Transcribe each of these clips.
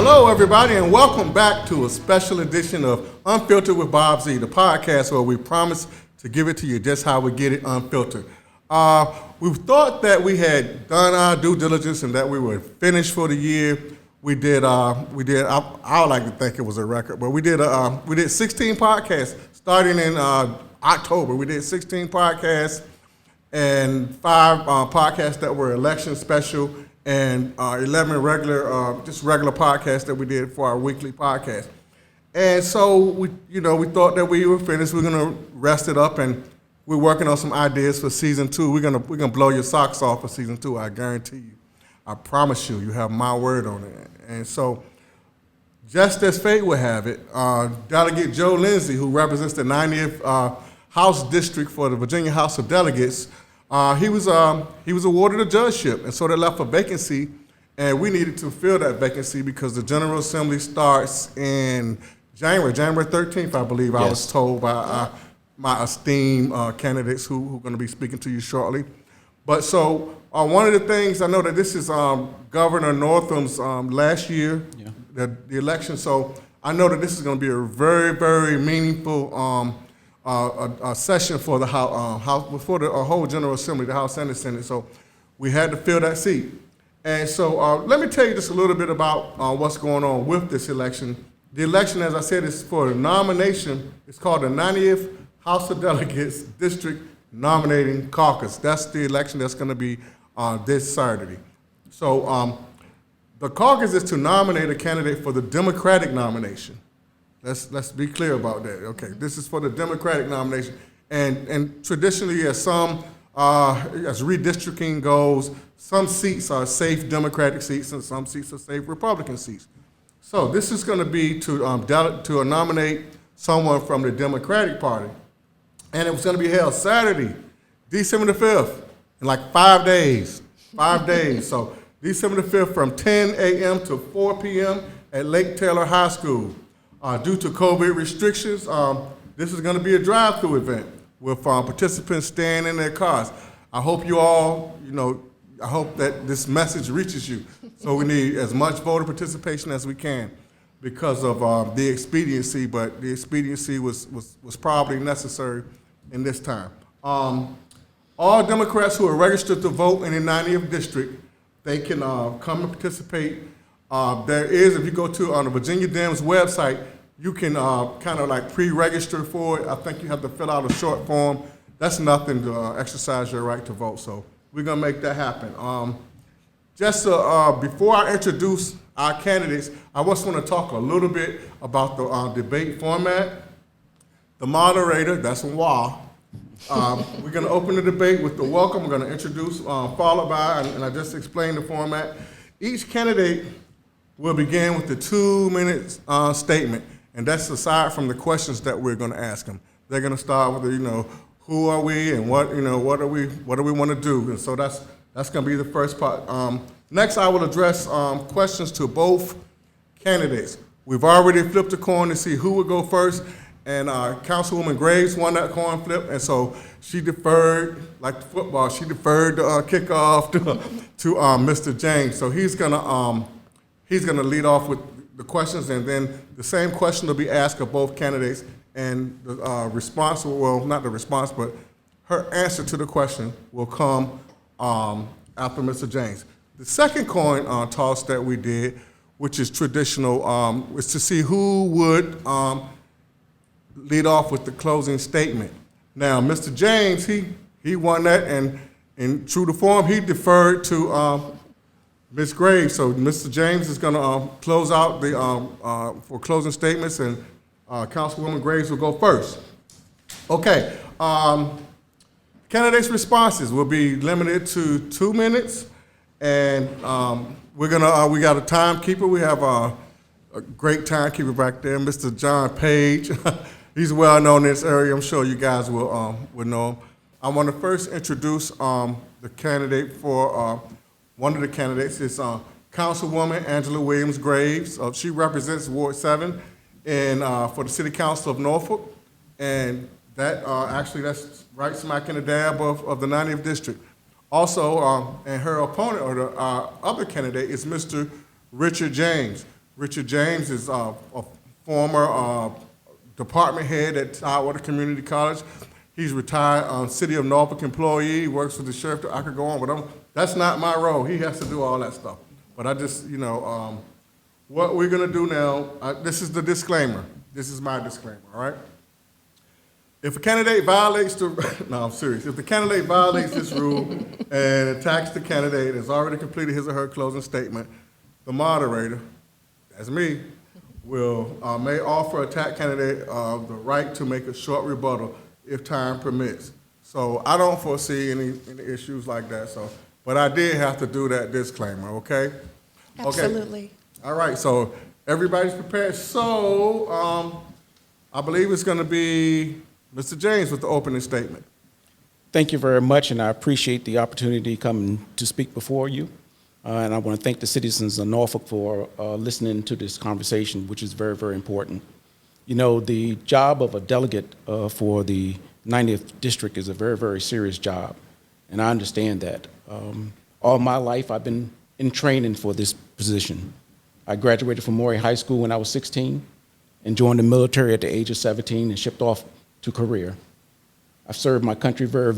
Hello, everybody, and welcome back to a special edition of Unfiltered with Bob Z, the podcast where we promise to give it to you just how we get it unfiltered. We thought that we had done our due diligence and that we were finished for the year. We did. I would like to think it was a record, but we did 16 podcasts starting in October. We did 16 podcasts and 5 podcasts that were election special, and 11 regular podcasts that we did for our weekly podcast. And so we thought that we were finished. We're gonna rest it up, and we're working on some ideas for season 2. We're gonna blow your socks off for season 2. I guarantee you. I promise you. You have my word on it. And so, just as fate would have it, Delegate Joe Lindsay, who represents the 90th House District for the Virginia House of Delegates, he was awarded a judgeship, and so that left a vacancy, and we needed to fill that vacancy because the General Assembly starts in January 13th, I believe. Yes. I was told by my esteemed candidates who are going to be speaking to you shortly. But so one of the things, I know that this is Governor Northam's last year, the election, so I know that this is going to be a very, very meaningful a session for the House, for the whole General Assembly, the House and the Senate. So we had to fill that seat. And so let me tell you just a little bit about what's going on with this election. The election, as I said, is for the nomination. It's called the 90th House of Delegates District Nominating Caucus. That's the election that's going to be this Saturday. So the caucus is to nominate a candidate for the Democratic nomination. Let's be clear about that. Okay, this is for the Democratic nomination, and traditionally, as redistricting goes, some seats are safe Democratic seats and some seats are safe Republican seats. So this is going to be to nominate someone from the Democratic Party, and it was going to be held Saturday, December the 5th, in like 5 days. 5 days. So December the 5th from 10 a.m. to 4 p.m. at Lake Taylor High School. Due to COVID restrictions, this is going to be a drive-through event with participants staying in their cars. I hope you all, I hope that this message reaches you. So we need as much voter participation as we can because of the expediency, but the expediency was probably necessary in this time. All Democrats who are registered to vote in the 90th district, they can come and participate. There is, if you go to the Virginia Dems website, you can kind of like pre-register for it. I think you have to fill out a short form. That's nothing to exercise your right to vote, so we're going to make that happen. Before I introduce our candidates, I just want to talk a little bit about the debate format. The moderator, that's Wah. We're going to open the debate with the welcome. We're going to introduce, followed by, and I just explained the format. Each candidate will begin with the 2-minute statement, and that's aside from the questions that we're going to ask them. They're going to start with, who are we and what do we want to do, and so that's going to be the first part. Next, I will address questions to both candidates. We've already flipped a coin to see who would go first, and Councilwoman Graves won that coin flip, and so she deferred, like the football, she deferred the kickoff to Mr. James. So he's gonna lead off with the questions, and then the same question will be asked of both candidates, and the response, well, not the response, but her answer to the question will come after Mr. James. The second coin toss that we did, which is traditional, is to see who would lead off with the closing statement. Now, Mr. James, he won that, and in true to form, he deferred to Ms. Graves. So Mr. James is going to close out for closing statements, and Councilwoman Graves will go first. Okay. Candidates' responses will be limited to 2 minutes, and we got a timekeeper. We have a great timekeeper back there, Mr. John Page. He's well known in this area. I'm sure you guys will know him. I want to first introduce the candidate for one of the candidates is Councilwoman Angela Williams Graves. She represents Ward 7 for the City Council of Norfolk, and that that's right smack in the dab of the 90th district. Also, and her opponent, or the other candidate, is Mr. Richard James. Richard James is a former department head at Tidewater Community College. He's retired City of Norfolk employee, works for the sheriff. I could go on, but that's not my role. He has to do all that stuff. But I just, what we're going to do now, this is the disclaimer. This is my disclaimer, all right? If a candidate violates no, I'm serious. If the candidate violates this rule and attacks the candidate has already completed his or her closing statement, the moderator, that's me, may offer attack candidate the right to make a short rebuttal if time permits. So I don't foresee any issues like that. But I did have to do that disclaimer. Okay. Absolutely. Okay. All right. So everybody's prepared. So I believe it's going to be Mr. James with the opening statement. Thank you very much, and I appreciate the opportunity to come to speak before you. And I want to thank the citizens of Norfolk for listening to this conversation, which is very, very important. You know, the job of a delegate for the 90th District is a very, very serious job, and I understand that. All my life, I've been in training for this position. I graduated from Maury High School when I was 16 and joined the military at the age of 17 and shipped off to Korea. I've served my country very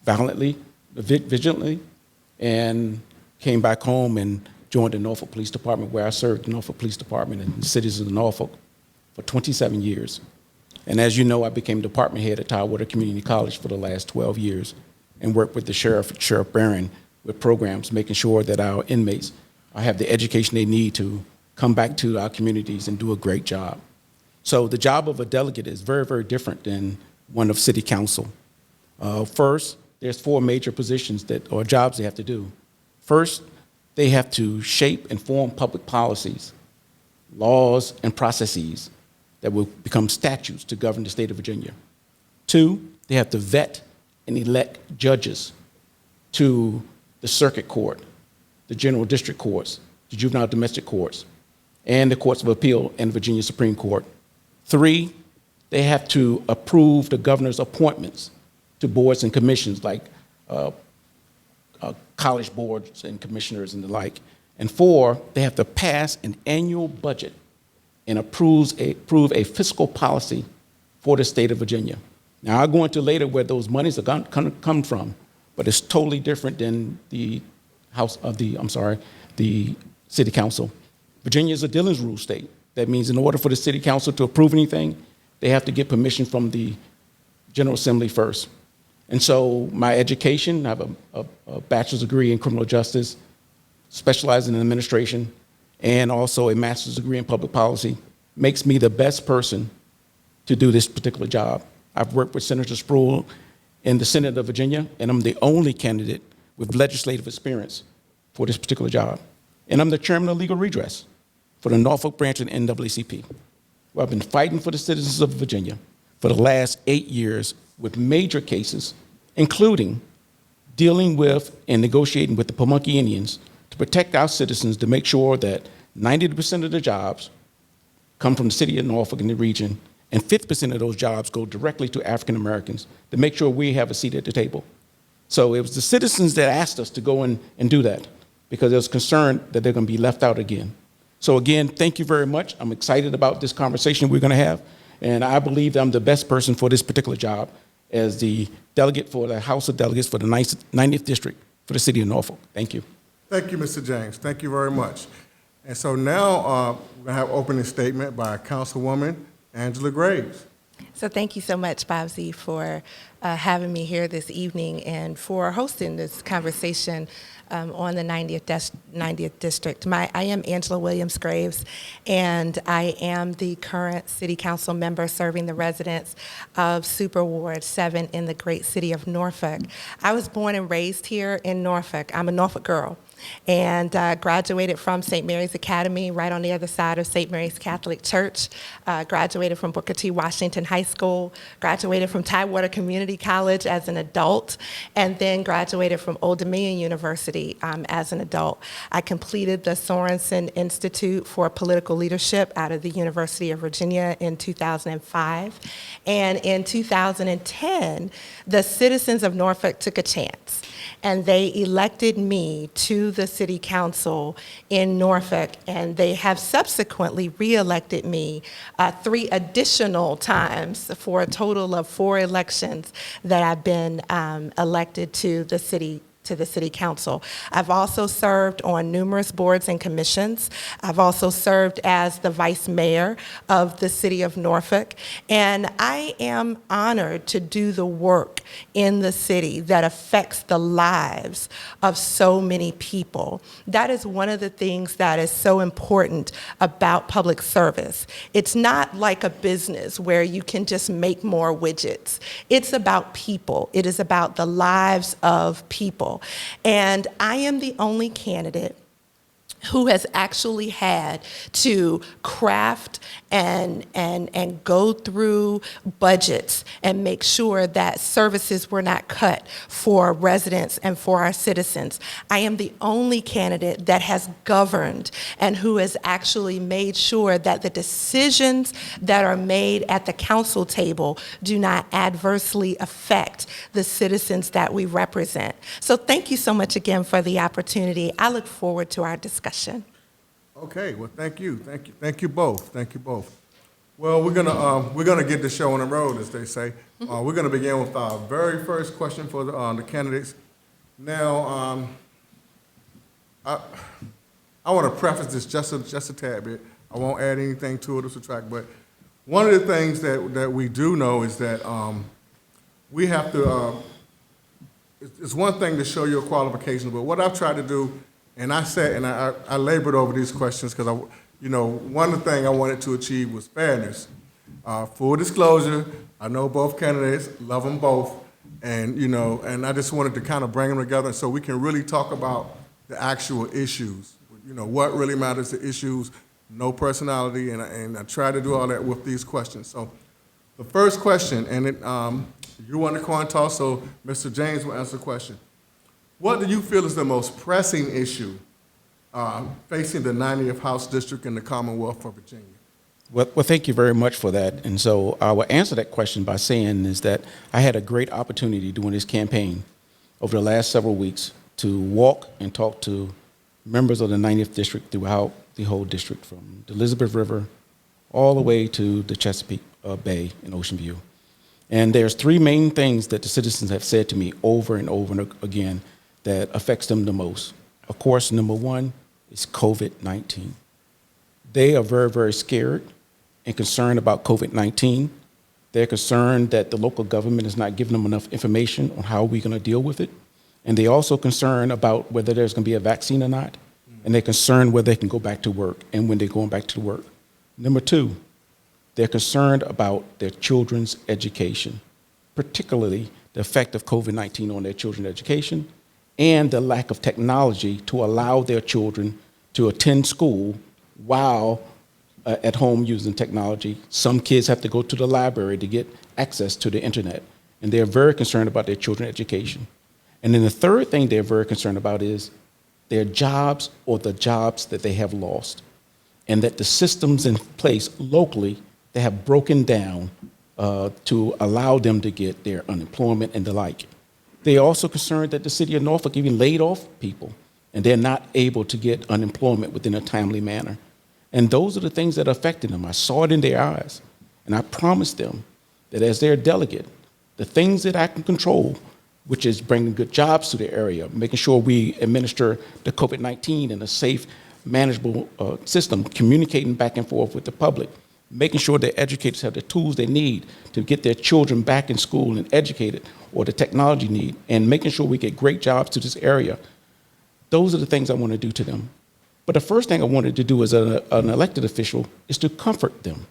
vigilantly, and came back home and joined the Norfolk Police Department, where I served the Norfolk Police Department and the citizens of Norfolk for 27 years. And as you know, I became department head at Tidewater Community College for the last 12 years and worked with the Sheriff Barron with programs, making sure that our inmates have the education they need to come back to our communities and do a great job. So the job of a delegate is very, very different than one of city council. First, there's 4 major positions or jobs they have to do. First, they have to shape and form public policies, laws, and processes that will become statutes to govern the state of Virginia. 2, they have to vet and elect judges to the circuit court, the general district courts, the juvenile domestic courts, and the courts of appeal and the Virginia Supreme Court. 3, they have to approve the governor's appointments to boards and commissions like college boards and commissioners and the like. And 4, they have to pass an annual budget and approve a fiscal policy for the state of Virginia. Now, I'll go into later where those monies are going to come from, but it's totally different than the city council. Virginia is a Dillon's rule state. That means in order for the city council to approve anything, they have to get permission from the General Assembly first. And so my education, I have a bachelor's degree in criminal justice, specializing in administration, and also a master's degree in public policy, makes me the best person to do this particular job. I've worked with Senator Sproul in the Senate of Virginia, and I'm the only candidate with legislative experience for this particular job. And I'm the chairman of Legal Redress for the Norfolk branch of the NAACP, where I've been fighting for the citizens of Virginia for the last 8 years with major cases, including dealing with and negotiating with the Pamunkey Indians to protect our citizens, to make sure that 90% of the jobs come from the city of Norfolk and the region, and 50% of those jobs go directly to African Americans to make sure we have a seat at the table. So it was the citizens that asked us to go and do that because they was concerned that they're going to be left out again. So again, thank you very much. I'm excited about this conversation we're going to have, and I believe that I'm the best person for this particular job as the delegate for the House of Delegates for the 90th District for the city of Norfolk. Thank you. Thank you, Mr. James. Thank you very much. And so now we're going to have an opening statement by Councilwoman Angela Graves. So thank you so much, Babsy, for having me here this evening and for hosting this conversation on the 90th District. I am Angela Williams Graves, and I am the current City Council member serving the residents of Super Ward 7 in the great city of Norfolk. I was born and raised here in Norfolk. I'm a Norfolk girl, and graduated from St. Mary's Academy right on the other side of St. Mary's Catholic Church, graduated from Booker T. Washington High School, graduated from Tidewater Community College as an adult, and then graduated from Old Dominion University as an adult. I completed the Sorensen Institute for Political Leadership out of the University of Virginia in 2005, and in 2010, the citizens of Norfolk took a chance, and they elected me to the city council in Norfolk, and they have subsequently reelected me 3 additional times for a total of 4 elections that I've been elected to the city council. I've also served on numerous boards and commissions. I've also served as the vice mayor of the city of Norfolk, and I am honored to do the work in the city that affects the lives of so many people. That is one of the things that is so important about public service. It's not like a business where you can just make more widgets. It's about people. It is about the lives of people. And I am the only candidate who has actually had to craft and go through budgets and make sure that services were not cut for residents and for our citizens. I am the only candidate that has governed and who has actually made sure that the decisions that are made at the council table do not adversely affect the citizens that we represent. So thank you so much again for the opportunity. I look forward to our discussion. Okay, well, thank you both. Well, we're gonna get the show on the road, as they say. We're gonna begin with our very first question for the candidates. Now, I want to preface this just a tad bit. I won't add anything to it or subtract, but one of the things that we do know is that we have to. It's one thing to show your qualifications, but what I've tried to do. And I labored over these questions because one of the things I wanted to achieve was fairness. Full disclosure, I know both candidates, love them both, and I just wanted to kind of bring them together so we can really talk about the actual issues. What really matters, the issues, no personality, and I try to do all that with these questions. So the first question, and you won the coin toss, so Mr. James will answer the question. What do you feel is the most pressing issue facing the 90th House District in the Commonwealth of Virginia? Well, thank you very much for that. And so I will answer that question by saying is that I had a great opportunity during this campaign over the last several weeks to walk and talk to members of the 90th District throughout the whole district, from the Elizabeth River all the way to the Chesapeake Bay in Ocean View. And there's 3 main things that the citizens have said to me over and over and again that affects them the most. Of course, number 1 is COVID-19. They are very, very scared and concerned about COVID-19. They're concerned that the local government is not giving them enough information on how we're gonna deal with it. And they're also concerned about whether there's gonna be a vaccine or not. And they're concerned whether they can go back to work and when they're going back to work. Number 2, they're concerned about their children's education, particularly the effect of COVID-19 on their children's education and the lack of technology to allow their children to attend school while at home using technology. Some kids have to go to the library to get access to the internet, and they're very concerned about their children's education. And then the third thing they're very concerned about is their jobs or the jobs that they have lost, and that the systems in place locally that have broken down to allow them to get their unemployment and the like. They're also concerned that the city of Norfolk even laid off people, and they're not able to get unemployment within a timely manner. And those are the things that affected them. I saw it in their eyes, and I promised them that as their delegate, the things that I can control, which is bringing good jobs to the area, making sure we administer the COVID-19 in a safe, manageable system, communicating back and forth with the public, making sure that educators have the tools they need to get their children back in school and educated, or the technology need, and making sure we get great jobs to this area. Those are the things I want to do to them. But the first thing I wanted to do as an elected official is to comfort them,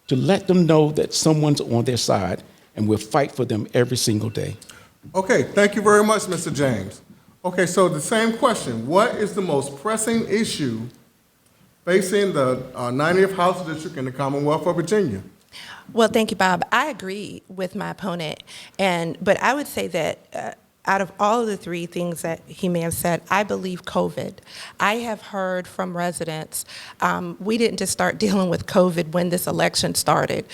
to let them know that someone's on their side and we'll fight for them every single day. Okay, thank you very much, Mr. James. Okay, so the same question. What is the most pressing issue facing the 90th House District in the Commonwealth of Virginia? Well, thank you, Bob. I agree with my opponent, but I would say that out of all of the 3 things that he may have said, I believe COVID. I have heard from residents, we didn't just start dealing with COVID when this election started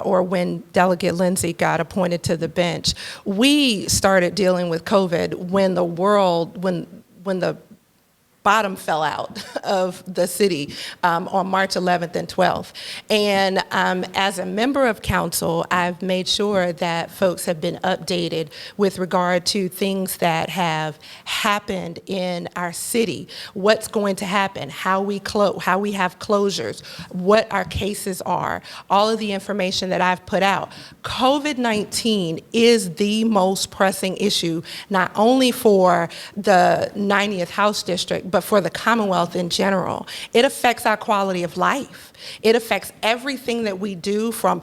or when Delegate Lindsay got appointed to the bench. We started dealing with COVID when the world, when the bottom fell out of the city on March 11th and 12th. And as a member of council, I've made sure that folks have been updated with regard to things that have happened in our city, what's going to happen, how we have closures, what our cases are, all of the information that I've put out. COVID-19 is the most pressing issue, not only for the 90th House District, but for the Commonwealth in general. It affects our quality of life. It affects everything that we do, from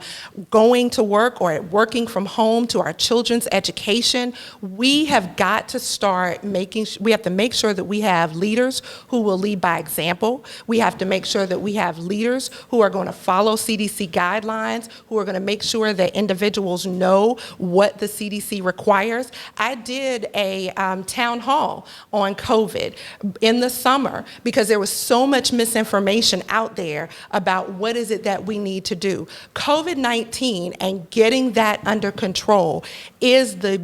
going to work or working from home to our children's education. We have got to start we have to make sure that we have leaders who will lead by example. We have to make sure that we have leaders who are going to follow CDC guidelines, who are going to make sure that individuals know what the CDC requires. I did a town hall on COVID in the summer because there was so much misinformation out there about what is it that we need to do. COVID-19 and getting that under control is the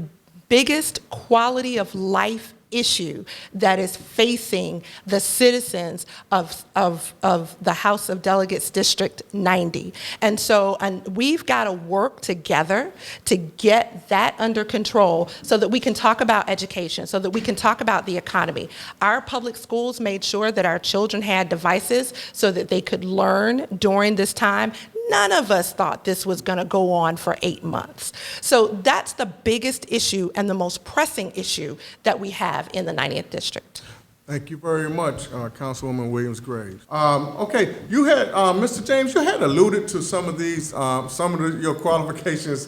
biggest quality of life issue that is facing the citizens of the House of Delegates District 90. And so we've got to work together to get that under control so that we can talk about education, so that we can talk about the economy. Our public schools made sure that our children had devices so that they could learn during this time. None of us thought this was going to go on for 8 months. So that's the biggest issue and the most pressing issue that we have in the 90th District. Thank you very much, Councilwoman Williams-Graves. Okay, you had, Mr. James, you had alluded to some of these, your qualifications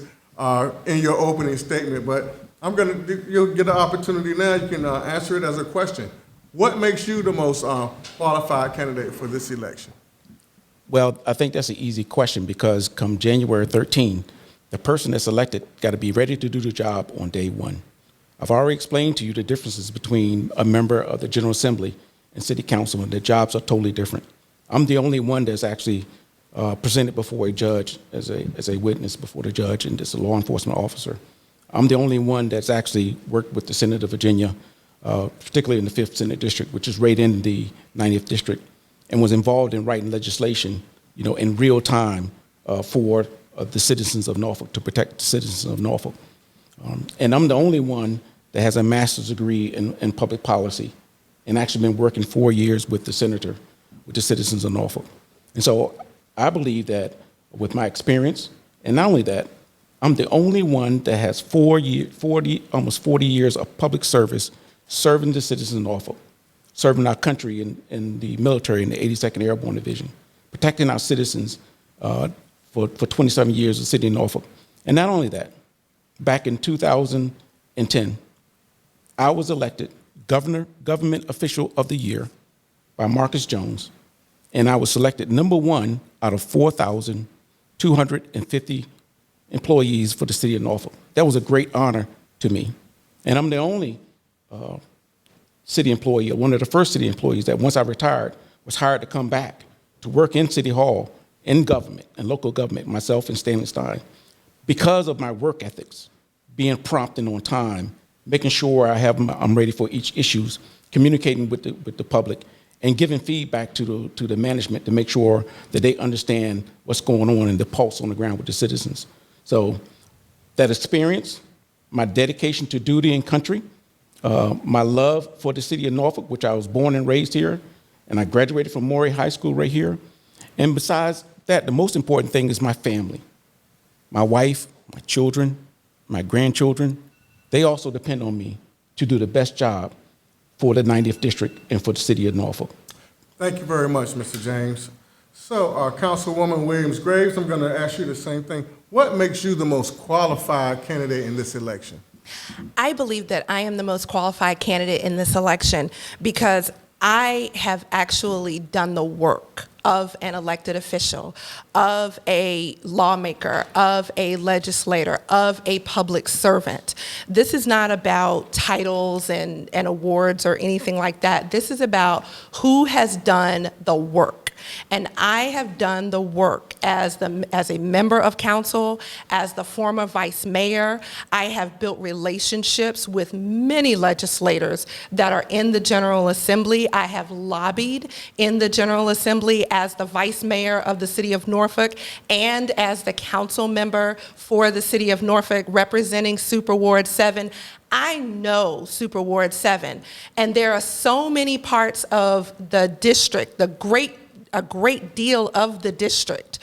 in your opening statement, but you'll get an opportunity now. You can answer it as a question. What makes you the most qualified candidate for this election? Well, I think that's an easy question because come January 13, the person that's elected got to be ready to do the job on day one. I've already explained to you the differences between a member of the General Assembly and City Council, and their jobs are totally different. I'm the only one that's actually presented before a judge as a witness before the judge and as a law enforcement officer. I'm the only one that's actually worked with the Senate of Virginia, particularly in the 5th Senate District, which is right in the 90th District, and was involved in writing legislation, in real time for the citizens of Norfolk, to protect the citizens of Norfolk. And I'm the only one that has a master's degree in public policy and actually been working 4 years with the senator, with the citizens of Norfolk. And so I believe that with my experience, and not only that, I'm the only one that has almost 40 years of public service serving the citizens of Norfolk, serving our country in the military in the 82nd Airborne Division, protecting our citizens for 27 years in the city of Norfolk. And not only that, back in 2010, I was elected Government Official of the Year by Marcus Jones, and I was selected #1 out of 4,250 employees for the city of Norfolk. That was a great honor to me. And I'm the only city employee, or one of the first city employees that once I retired was hired to come back to work in City Hall, in government, and local government, myself and Stanley Stein, because of my work ethics, being prompt and on time, making sure I'm ready for each issues, communicating with the public, and giving feedback to the management to make sure that they understand what's going on and the pulse on the ground with the citizens. So that experience, my dedication to duty and country, my love for the city of Norfolk, which I was born and raised here, and I graduated from Maury High School right here. And besides that, the most important thing is my family. My wife, my children, my grandchildren, they also depend on me to do the best job for the 90th District and for the city of Norfolk. Thank you very much, Mr. James. So, Councilwoman Williams-Graves, I'm going to ask you the same thing. What makes you the most qualified candidate in this election? I believe that I am the most qualified candidate in this election because I have actually done the work of an elected official, of a lawmaker, of a legislator, of a public servant. This is not about titles and awards or anything like that. This is about who has done the work. And I have done the work as a member of council, as the former vice mayor. I have built relationships with many legislators that are in the General Assembly. I have lobbied in the General Assembly as the vice mayor of the city of Norfolk and as the council member for the city of Norfolk representing Super Ward 7. I know Super Ward 7, and there are so many parts of the district, a great deal of the district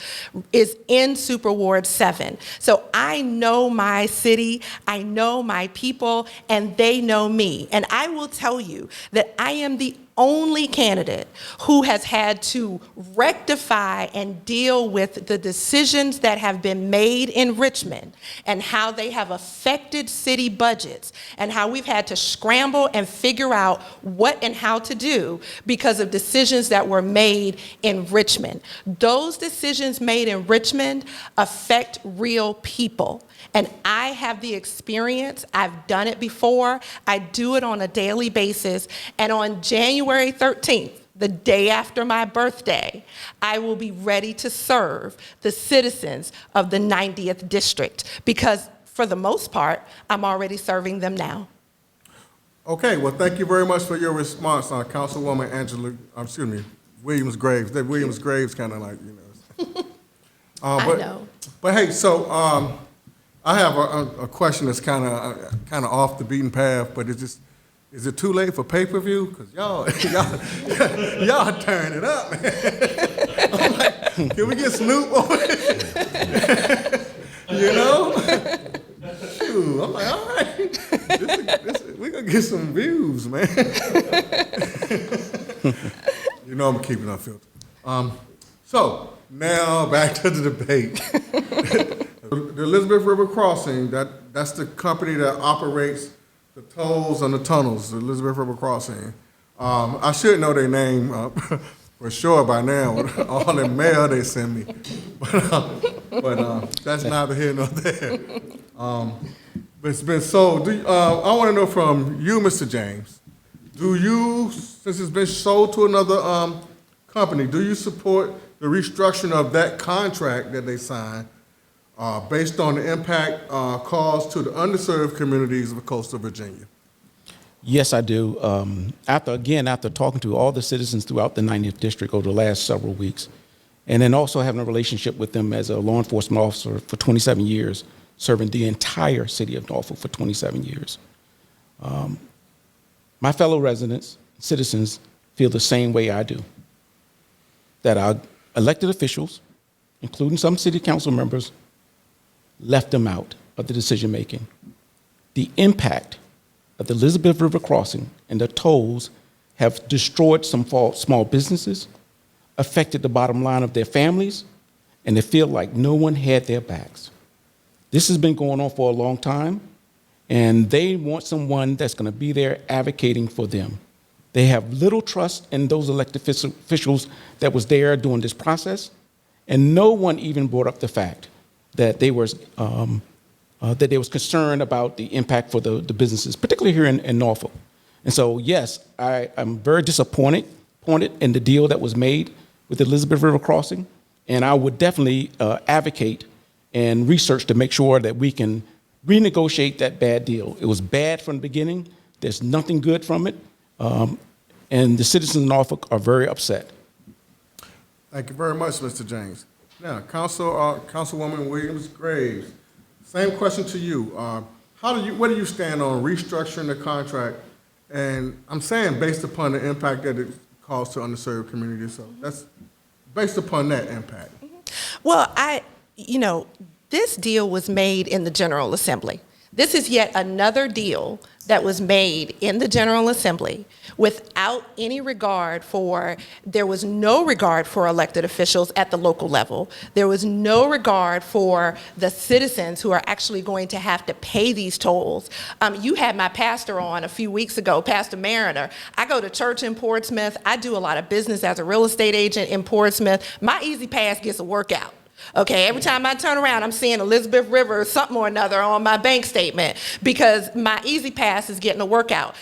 is in Super Ward 7. So I know my city, I know my people, and they know me. And I will tell you that I am the only candidate who has had to rectify and deal with the decisions that have been made in Richmond and how they have affected city budgets and how we've had to scramble and figure out what and how to do because of decisions that were made in Richmond. Those decisions made in Richmond affect real people. And I have the experience, I've done it before, I do it on a daily basis, and on January 13th, the day after my birthday, I will be ready to serve the citizens of the 90th District because for the most part, I'm already serving them now. Okay, well, thank you very much for your response, Councilwoman Williams-Graves. That Williams-Graves kind of like, I know. But hey, so I have a question that's kind of off the beaten path, but is it too late for pay-per-view? Because y'all turn it up, man. I'm like, can we get Snoop on it? Shoot, I'm like, all right, we're going to get some views, man. I'm keeping it unfiltered. So now back to the debate. The Elizabeth River Crossing, that's the company that operates the tolls and the tunnels, the Elizabeth River Crossing. I should know their name for sure by now, with all the mail they send me. But that's neither here nor there. But it's been sold. I want to know from you, Mr. James, since it's been sold to another company, do you support the restructuring of that contract that they signed based on the impact caused to the underserved communities of coastal Virginia? Yes, I do. After talking to all the citizens throughout the 90th District over the last several weeks, and then also having a relationship with them as a law enforcement officer for 27 years, serving the entire city of Norfolk for 27 years. My fellow residents, citizens, feel the same way I do, that our elected officials, including some city council members, left them out of the decision making. The impact of the Elizabeth River Crossing and the tolls have destroyed some small businesses, affected the bottom line of their families, and they feel like no one had their backs. This has been going on for a long time, and they want someone that's going to be there advocating for them. They have little trust in those elected officials that was there during this process, and no one even brought up the fact that they was concerned about the impact for the businesses, particularly here in Norfolk. And so, yes, I'm very disappointed in the deal that was made with the Elizabeth River Crossing, and I would definitely advocate and research to make sure that we can renegotiate that bad deal. It was bad from the beginning. There's nothing good from it. And the citizens of Norfolk are very upset. Thank you very much, Mr. James. Now, Councilwoman Williams-Graves, same question to you. Where do you stand on restructuring the contract? And I'm saying based upon the impact that it caused to underserved communities. So that's based upon that impact. Well, this deal was made in the General Assembly. This is yet another deal that was made in the General Assembly without any regard for, there was no regard for elected officials at the local level. There was no regard for the citizens who are actually going to have to pay these tolls. You had my pastor on a few weeks ago, Pastor Mariner. I go to church in Portsmouth. I do a lot of business as a real estate agent in Portsmouth. My Easy Pass gets a workout. Okay, every time I turn around, I'm seeing Elizabeth River or something or another on my bank statement because my Easy Pass is getting a workout.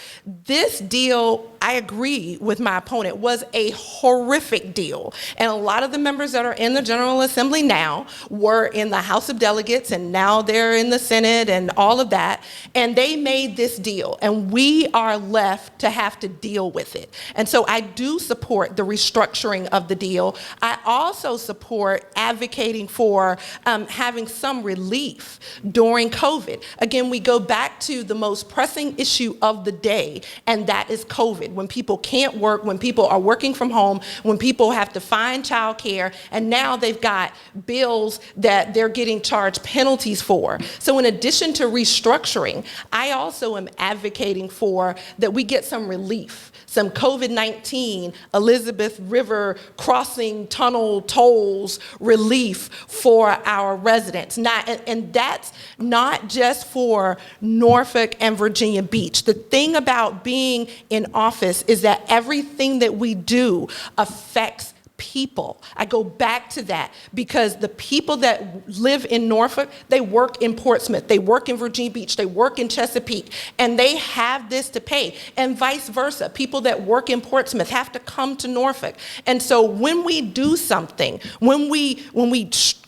This deal, I agree with my opponent, was a horrific deal. And a lot of the members that are in the General Assembly now were in the House of Delegates, and now they're in the Senate and all of that. And they made this deal, and we are left to have to deal with it. And so I do support the restructuring of the deal. I also support advocating for having some relief during COVID. Again, we go back to the most pressing issue of the day, and that is COVID. When people can't work, when people are working from home, when people have to find childcare, and now they've got bills that they're getting charged penalties for. So in addition to restructuring, I also am advocating for that we get some relief, some COVID-19, Elizabeth River crossing tunnel tolls relief for our residents. And that's not just for Norfolk and Virginia Beach. The thing about being in office is that everything that we do affects people. I go back to that because the people that live in Norfolk, they work in Portsmouth, they work in Virginia Beach, they work in Chesapeake, and they have this to pay. And vice versa, people that work in Portsmouth have to come to Norfolk. And so when we do something, when we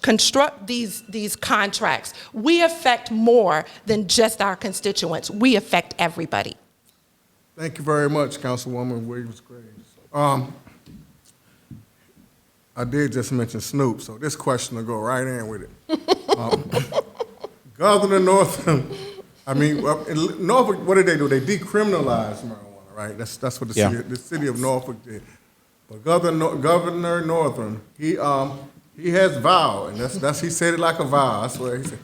construct these contracts, we affect more than just our constituents. We affect everybody. Thank you very much, Councilwoman Williams-Graves. I did just mention Snoop, so this question will go right in with it. Governor Northam, in Norfolk, what did they do? They decriminalized marijuana, right? That's what the city of Norfolk did. But Governor Northam, he has vowed, and that's he said it like a vow. I swear, he said,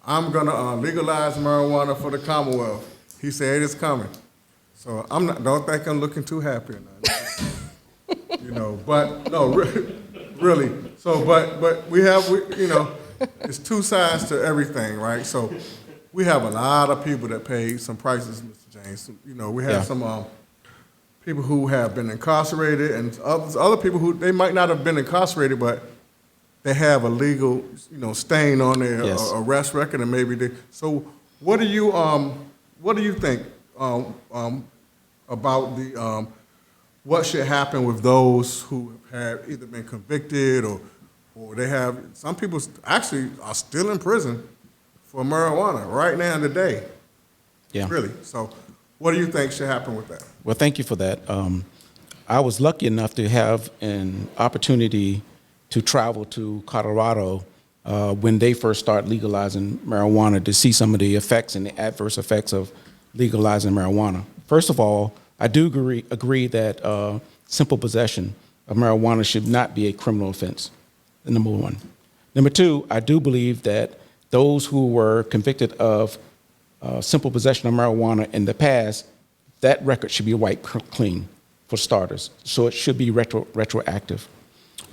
"I'm gonna legalize marijuana for the Commonwealth." He said it's coming. So don't think I'm looking too happy. But no, really. So, but we have, it's two sides to everything, right? So, we have a lot of people that pay some prices, Mr. James. We have some people who have been incarcerated, and other people who they might not have been incarcerated, but they have a legal, stain on their arrest record, and maybe they. So, what do you think about the? What should happen with those who have either been convicted or they have, some people actually are still in prison for marijuana right now today. Yeah. Really. So what do you think should happen with that? Well, thank you for that. I was lucky enough to have an opportunity to travel to Colorado when they first started legalizing marijuana to see some of the effects and the adverse effects of legalizing marijuana. First of all, I do agree that simple possession of marijuana should not be a criminal offense, number one. Number two, I do believe that those who were convicted of simple possession of marijuana in the past, that record should be wiped clean, for starters. So it should be retroactive.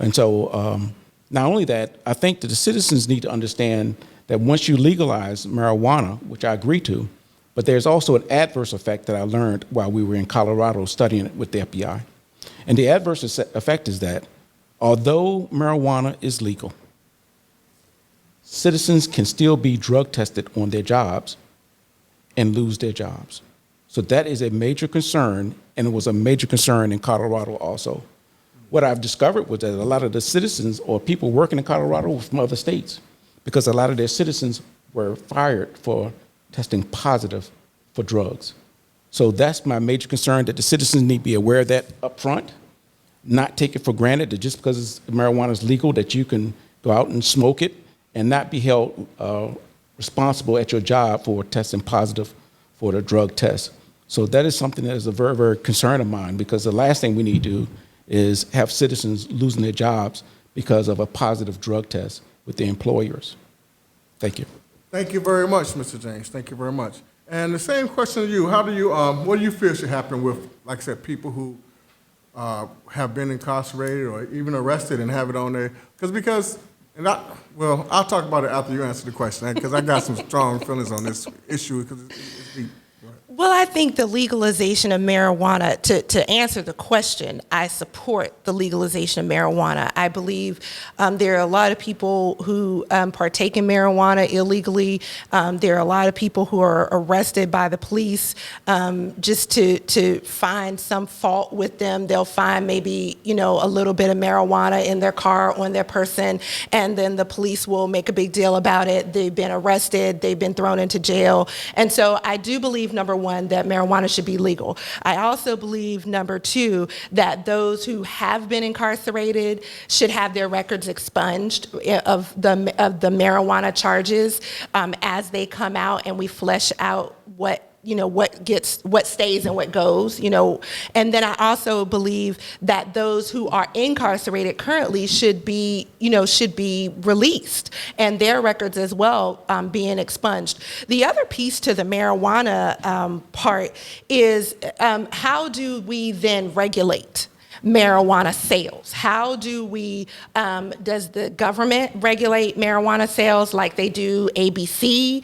And so not only that, I think that the citizens need to understand that once you legalize marijuana, which I agree to, but there's also an adverse effect that I learned while we were in Colorado studying it with the FBI. And the adverse effect is that although marijuana is legal, citizens can still be drug tested on their jobs and lose their jobs. So that is a major concern, and it was a major concern in Colorado also. What I've discovered was that a lot of the citizens or people working in Colorado were from other states because a lot of their citizens were fired for testing positive for drugs. So that's my major concern, that the citizens need to be aware of that up front, not take it for granted that just because marijuana is legal that you can go out and smoke it and not be held responsible at your job for testing positive for the drug test. So that is something that is a very, very concern of mine, because the last thing we need to do is have citizens losing their jobs because of a positive drug test with their employers. Thank you. Thank you very much, Mr. James. Thank you very much. And the same question to you. How do you, what do you feel should happen with, like I said, people who have been incarcerated or even arrested and have it on there? I'll talk about it after you answer the question, because I got some strong feelings on this issue because it's deep. Well, I think the legalization of marijuana, to answer the question, I support the legalization of marijuana. I believe there are a lot of people who partake in marijuana illegally. There are a lot of people who are arrested by the police just to find some fault with them. They'll find maybe, a little bit of marijuana in their car, on their person, and then the police will make a big deal about it. They've been arrested, they've been thrown into jail. And so I do believe, number one, that marijuana should be legal. I also believe, number two, that those who have been incarcerated should have their records expunged of the marijuana charges as they come out, and we flesh out what stays and what goes, and then I also believe that those who are incarcerated currently should be released, and their records as well being expunged. The other piece to the marijuana part is how do we then regulate marijuana sales? How do we, does the government regulate marijuana sales like they do ABC?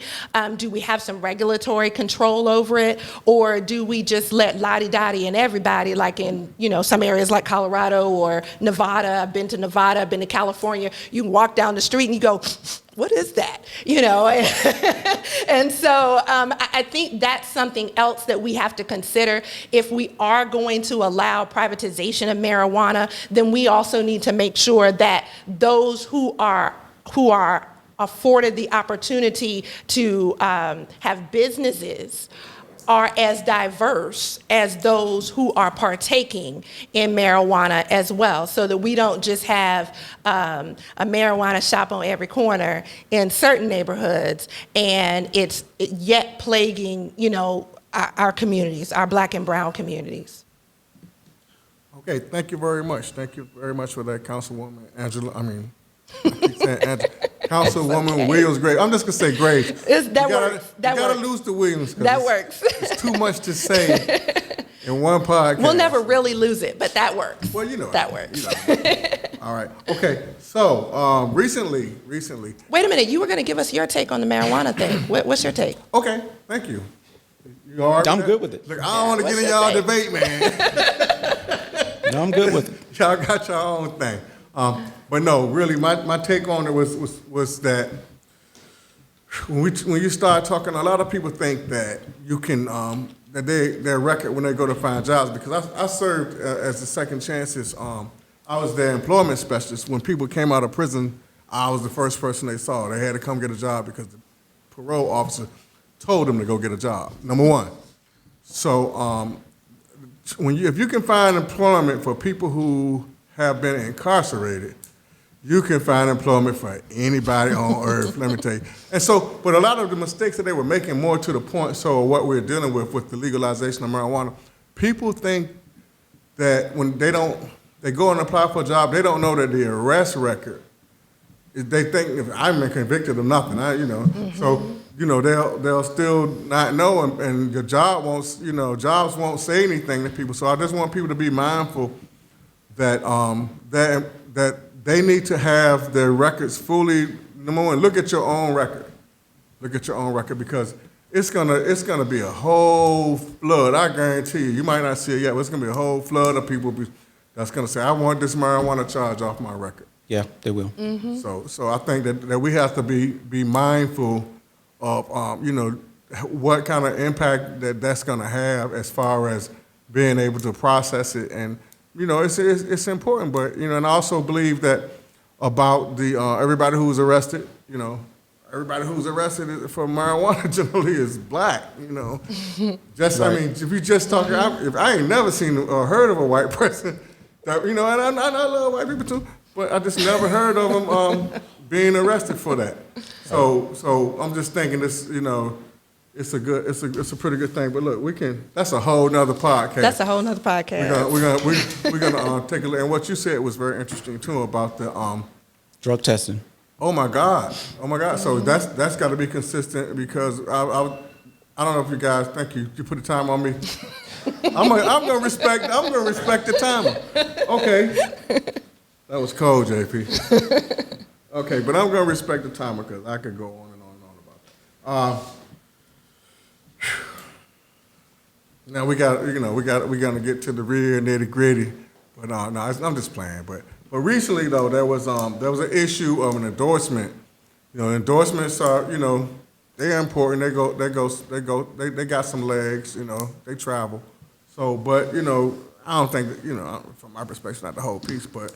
Do we have some regulatory control over it? Or do we just let lottie-dottie and everybody, like in, some areas like Colorado or Nevada? I've been to Nevada, I've been to California. You can walk down the street and you go, what is that? And so I think that's something else that we have to consider. If we are going to allow privatization of marijuana, then we also need to make sure that those who are afforded the opportunity to have businesses are as diverse as those who are partaking in marijuana as well, so that we don't just have a marijuana shop on every corner in certain neighborhoods, and it's yet plaguing, our communities, our Black and brown communities. Okay, thank you very much. Thank you very much for that, Councilwoman Angela. I keep saying Councilwoman okay. Williams-Graves. I'm just going to say Graves. That works. You got to lose the Williams. That works. It's too much to say in one podcast. We'll never really lose it, but that works. Well, that works. All right. Okay. So recently. Wait a minute. You were going to give us your take on the marijuana thing. What's your take? Okay. Thank you. You all right? I'm good with it. Look, I don't want to get in y'all debate, man. No, I'm good with it. Y'all got your own thing. But no, really, my take on it was that when you start talking, a lot of people think that you can that their record when they go to find jobs, because I served as the Second Chances. I was their employment specialist. When people came out of prison, I was the first person they saw. They had to come get a job because the parole officer told them to go get a job. Number one. So if you can find employment for people who have been incarcerated, you can find employment for anybody on earth, let me tell you. And so, but a lot of the mistakes that they were making, more to the point, so what we're dealing with the legalization of marijuana, people think that when they go and apply for a job, they don't know that the arrest record, they think if I've been convicted of nothing, so, they'll still not know, and your job won't, jobs won't say anything to people. So I just want people to be mindful that that they need to have their records fully. Number one, look at your own record. Look at your own record, because it's gonna be a whole flood. I guarantee you. You might not see it yet, but it's gonna be a whole flood of people that's gonna say, "I want this marijuana charge off my record." Yeah, they will. Mm-hmm. So I think that we have to be mindful of what kind of impact that's gonna have as far as being able to process it. And it's important, but and I also believe that about the everybody who's arrested, everybody who's arrested for marijuana generally is Black, Just right. If you just talk, if I ain't never seen or heard of a white person that and I love white people too, but I just never heard of them being arrested for that. So I'm just thinking this, it's a pretty good thing. But look, that's a whole nother podcast. That's a whole nother podcast. We're gonna take a look. And what you said was very interesting too about the drug testing. Oh my God. So that's got to be consistent, because I don't know if you guys. Thank you. You put the time on me. I'm gonna respect the timer. Okay. That was cold, JP. Okay, but I'm gonna respect the timer because I could go on and on and on about that. Now we're gonna get to the real nitty gritty, but no, I'm just playing. But recently though, there was an issue of an endorsement. Endorsements are, they're important. They got some legs. They travel. So, but I don't think that, from my perspective, not the whole piece, but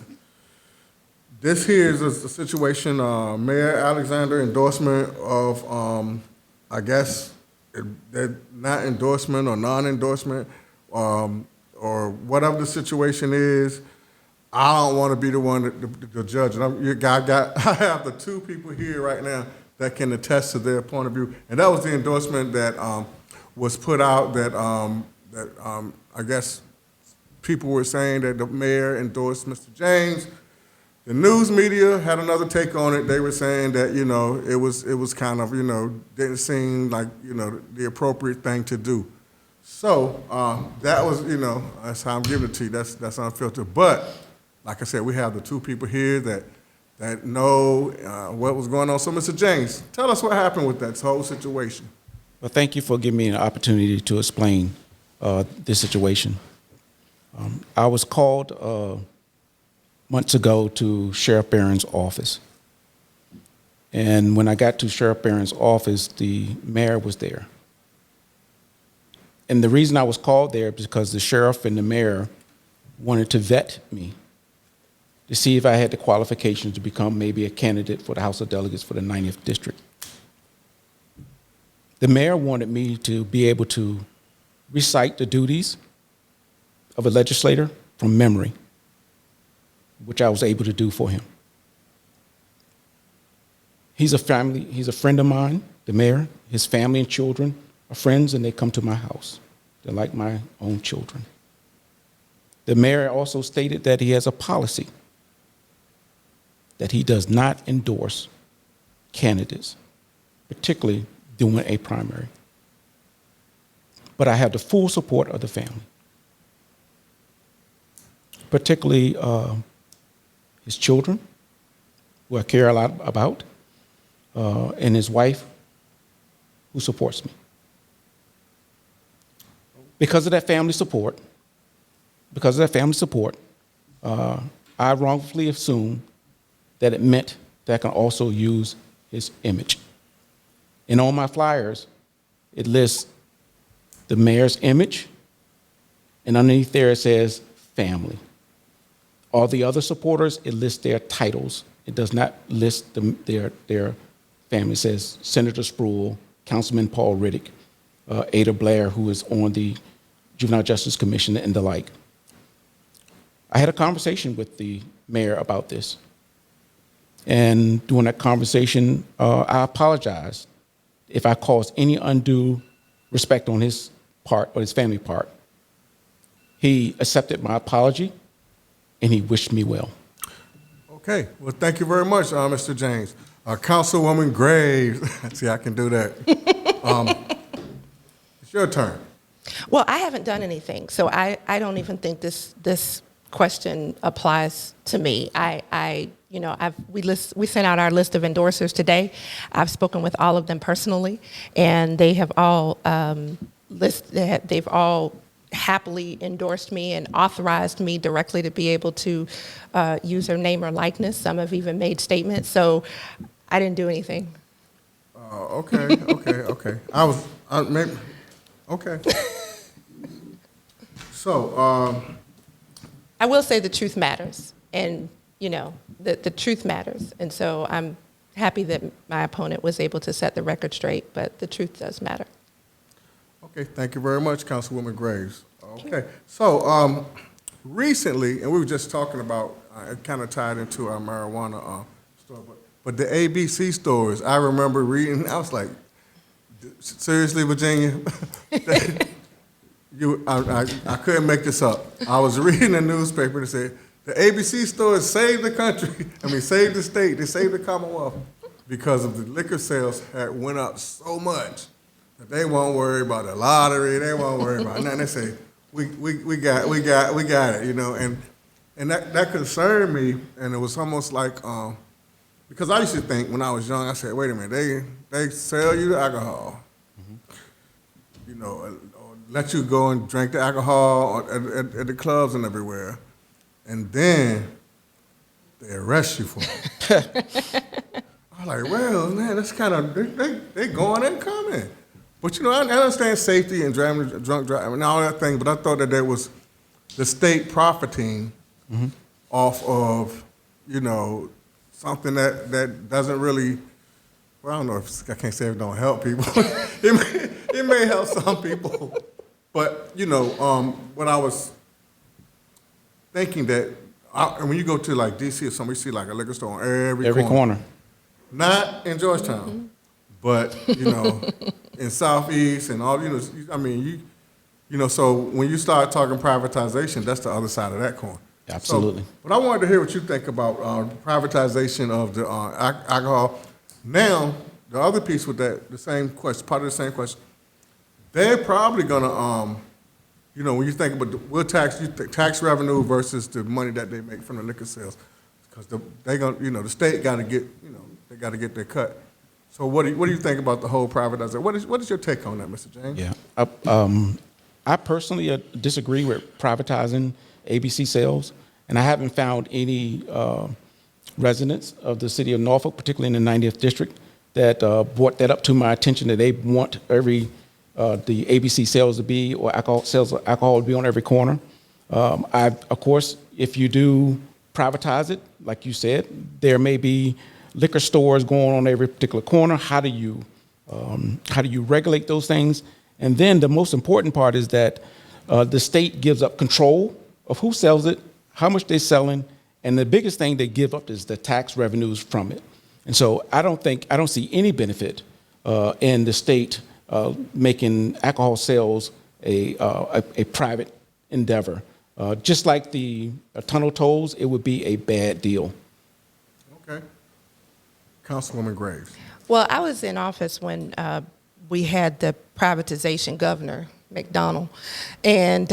this here is a situation. Mayor Alexander endorsement of, I guess. That not endorsement or non-endorsement, or whatever the situation is, I don't want to be the one to judge it. I have the two people here right now that can attest to their point of view, and that was the endorsement that was put out that I guess people were saying that the mayor endorsed Mr. James. The news media had another take on it. They were saying that, it was kind of, didn't seem like, the appropriate thing to do. So that was, that's how I'm giving it to you. That's unfiltered. But like I said, we have the two people here that know what was going on. So Mr. James, tell us what happened with that whole situation. Well, thank you for giving me an opportunity to explain this situation. I was called months ago to Sheriff Barron's office. And when I got to Sheriff Barron's office, the mayor was there. And the reason I was called there is because the sheriff and the mayor wanted to vet me to see if I had the qualifications to become maybe a candidate for the House of Delegates for the 90th District. The mayor wanted me to be able to recite the duties of a legislator from memory, which I was able to do for him. He's a friend of mine, the mayor. His family and children are friends, and they come to my house. They're like my own children. The mayor also stated that he has a policy that he does not endorse candidates, particularly during a primary. But I have the full support of the family, particularly his children, who I care a lot about, and his wife, who supports me. Because of that family support, I wrongfully assumed that it meant that I can also use his image. And on my flyers, it lists the mayor's image, and underneath there it says family. All the other supporters, it lists their titles. It does not list their family. It says Senator Spruill, Councilman Paul Riddick, Ada Blair, who is on the Juvenile Justice Commission, and the like. I had a conversation with the mayor about this. And during that conversation, I apologized if I caused any undue respect on his part or his family part. He accepted my apology, and he wished me well. Okay. Well, thank you very much, Mr. James. Councilwoman Graves. See, I can do that. It's your turn. Well, I haven't done anything, so I don't even think this question applies to me. We sent out our list of endorsers today. I've spoken with all of them personally, and they have all they've all happily endorsed me and authorized me directly to be able to use their name or likeness. Some have even made statements, so I didn't do anything. Okay. Okay. So, I will say the truth matters, and the truth matters, and so I'm happy that my opponent was able to set the record straight, but the truth does matter. Okay, thank you very much, Councilwoman Graves. Okay, so recently, and we were just talking about, it kind of tied into our marijuana store, but the ABC stores, I remember reading, I was like, seriously, Virginia? I couldn't make this up. I was reading a newspaper that said, the ABC stores saved the country, saved the state, they saved the Commonwealth because of the liquor sales had went up so much that they won't worry about the lottery, they won't worry about nothing. They say, we got it, and that concerned me, and it was almost like, because I used to think when I was young, I said, wait a minute, they sell you the alcohol, or let you go and drink the alcohol at the clubs and everywhere, and then they arrest you for it. I was like, well, man, that's kind of, they going and coming. But, I understand safety and drunk driving and all that thing, but I thought that there was the state profiting off of, something that doesn't really, well, I don't know if, I can't say it don't help people. it may help some people. But, what I was thinking that, when you go to like D.C. or something, you see like a liquor store on every corner. Not in Georgetown, but, in Southeast and all, so when you start talking privatization, that's the other side of that coin. Absolutely. So, but I wanted to hear what you think about privatization of the alcohol. Now, the other piece with that, the same question, part of the same question, they're probably going to, when you think about tax revenue versus the money that they make from the liquor sales, because the state got to get, they got to get their cut. So what do you think about the whole privatization? What is your take on that, Mr. James? Yeah, I personally disagree with privatizing ABC sales, and I haven't found any residents of the city of Norfolk, particularly in the 90th district, that brought that up to my attention that they want the ABC sales to be, or alcohol to be on every corner. Of course, if you do privatize it, like you said, there may be liquor stores going on every particular corner. How do you regulate those things? And then the most important part is that the state gives up control of who sells it, how much they're selling, and the biggest thing they give up is the tax revenues from it. And so I don't see any benefit in the state making alcohol sales a private endeavor. Just like the tunnel tolls, it would be a bad deal. Okay. Councilwoman Graves. Well, I was in office when we had the privatization governor, McDonald, and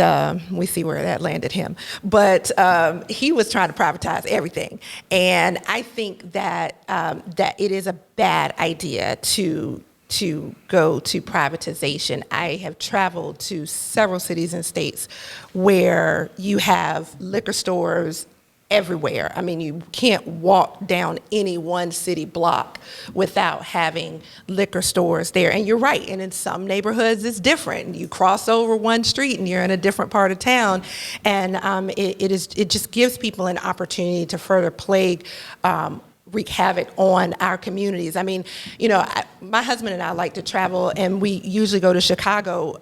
we see where that landed him. But he was trying to privatize everything, and I think that that it is a bad idea to go to privatization. I have traveled to several cities and states where you have liquor stores everywhere. I mean, you can't walk down any one city block without having liquor stores there. And you're right, and in some neighborhoods it's different. You cross over one street and you're in a different part of town, and it just gives people an opportunity to further plague wreak havoc on our communities. I mean, my husband and I like to travel, and we usually go to Chicago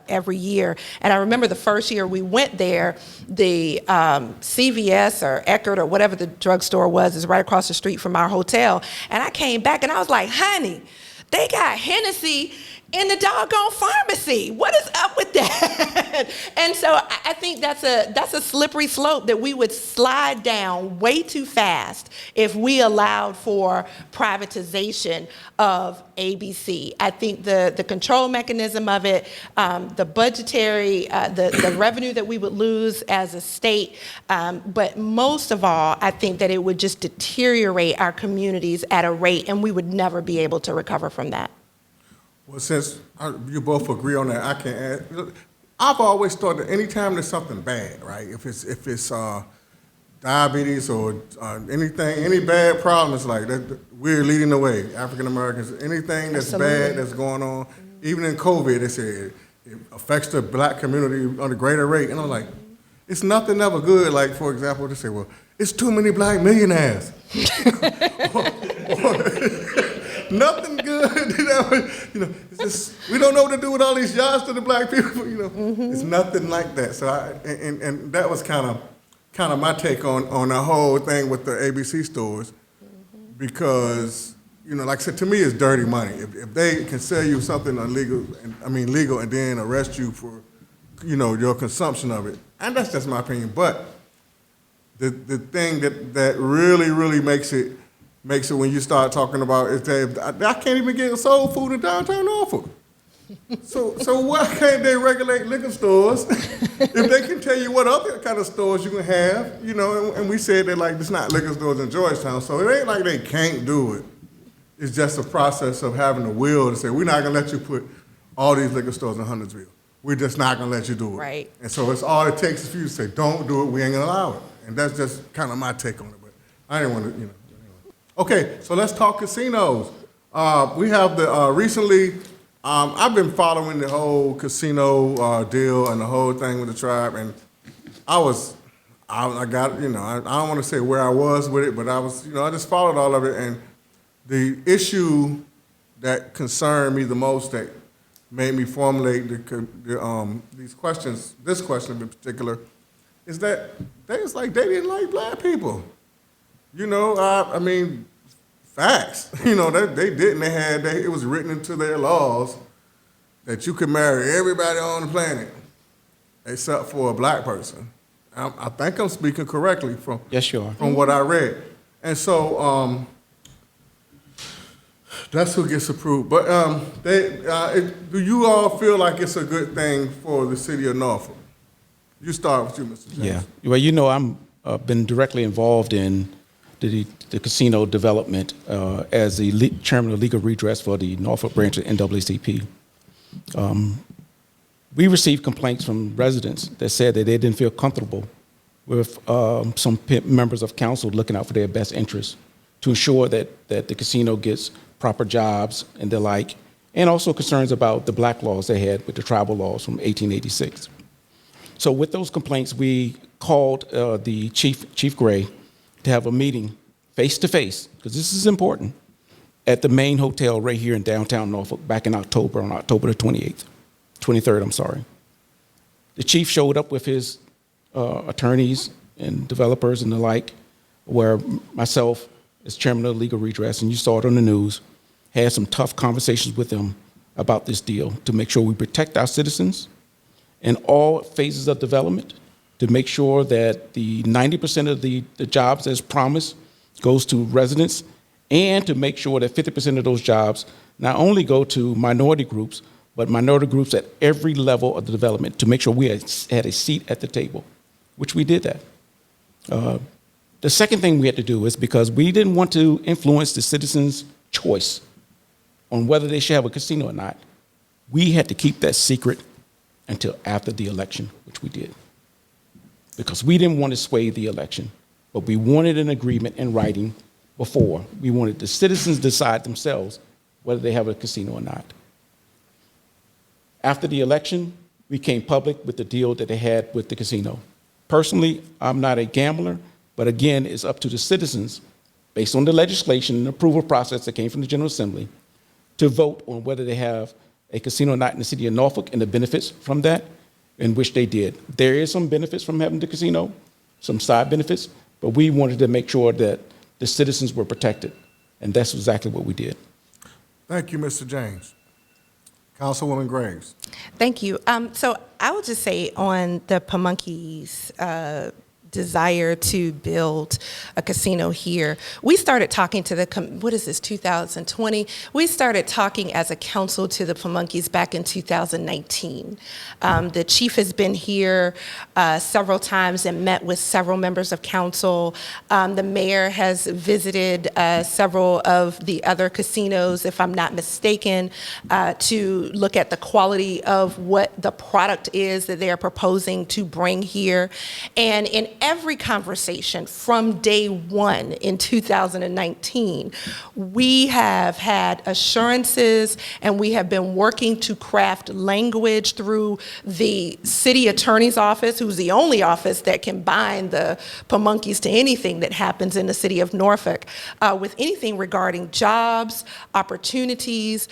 every year. And I remember the first year we went there, the CVS or Eckerd or whatever the drugstore was is right across the street from our hotel. And I came back and I was like, honey, they got Hennessy in the doggone pharmacy. What is up with that? And so I think that's a slippery slope that we would slide down way too fast if we allowed for privatization of ABC. I think the control mechanism of it, the budgetary, the revenue that we would lose as a state, but most of all, I think that it would just deteriorate our communities at a rate, and we would never be able to recover from that. Well, since you both agree on that, I can add. I've always thought that anytime there's something bad, right? If it's diabetes or anything, any bad problems like that, we're leading the way. African Americans, anything that's bad that's going on, even in COVID, they say it affects the black community on a greater rate. And I'm like, it's nothing ever good. Like, for example, they say, well, it's too many black millionaires. Nothing good. It's just, we don't know what to do with all these jobs to the black people. It's nothing like that. So and that was kind of my take on the whole thing with the ABC stores, because like I said, to me, it's dirty money. If they can sell you something legal, and then arrest you for your consumption of it, and that's just my opinion. But the thing that really makes it when you start talking about is that I can't even get soul food in downtown Norfolk. So why can't they regulate liquor stores if they can tell you what other kind of stores you can have? And we said that like it's not liquor stores in Georgetown, so it ain't like they can't do it. It's just a process of having the will to say we're not gonna let you put all these liquor stores in Huntersville. we're just not gonna let you do it. Right. And so it's all it takes is for you to say, don't do it, we ain't gonna allow it. And that's just kind of my take on it, but I didn't want to, you know. Okay, so let's talk casinos. We have the, recently, I've been following the whole casino deal and the whole thing with the tribe, and I got, you know, I don't want to say where I was with it, but I was, you know, I just followed all of it, and the issue that concerned me the most, that made me formulate these questions, this question in particular, is that they didn't like black people. You know, I mean, facts. You know, they didn't. It was written into their laws that you could marry everybody on the planet except for a black person. I think I'm speaking correctly from Yes, you are. from what I read. And so that's who gets approved. But do you all feel like it's a good thing for the city of Norfolk? You start with you, Mr. James. Yeah. Well, you know, I'm been directly involved in the casino development as the chairman of legal redress for the Norfolk branch of NAACP. We received complaints from residents that said that they didn't feel comfortable with some members of council looking out for their best interests to ensure that the casino gets proper jobs and the like, and also concerns about the black laws they had with the tribal laws from 1886. So with those complaints, we called the Chief Gray to have a meeting face-to-face, because this is important, at the main hotel right here in downtown Norfolk back in October, on October the 23rd, I'm sorry. The chief showed up with his attorneys and developers and the like, where myself, as chairman of legal redress, and you saw it on the news, had some tough conversations with them about this deal to make sure we protect our citizens in all phases of development, to make sure that the 90% of the jobs as promised goes to residents, and to make sure that 50% of those jobs not only go to minority groups, but minority groups at every level of the development, to make sure we had a seat at the table, which we did that. The second thing we had to do is, because we didn't want to influence the citizens' choice on whether they should have a casino or not, we had to keep that secret until after the election, which we did. Because we didn't want to sway the election, but we wanted an agreement in writing before. We wanted the citizens to decide themselves whether they have a casino or not. After the election, we came public with the deal that they had with the casino. Personally, I'm not a gambler, but again, it's up to the citizens, based on the legislation and approval process that came from the General Assembly, to vote on whether they have a casino or not in the city of Norfolk and the benefits from that, in which they did. There is some benefits from having the casino, some side benefits, but we wanted to make sure that the citizens were protected, and that's exactly what we did. Thank you, Mr. James. Councilwoman Graves. Thank you. So I would just say on the Pamunky's desire to build a casino here, we started talking to the, 2020? We started talking as a council to the Pamunky's back in 2019. The chief has been here several times and met with several members of council. The mayor has visited several of the other casinos, if I'm not mistaken, to look at the quality of what the product is that they are proposing to bring here. And in every conversation from day one in 2019, we have had assurances, and we have been working to craft language through the city attorney's office, who's the only office that can bind the Pamunky's to anything that happens in the city of Norfolk, with anything regarding jobs, opportunities.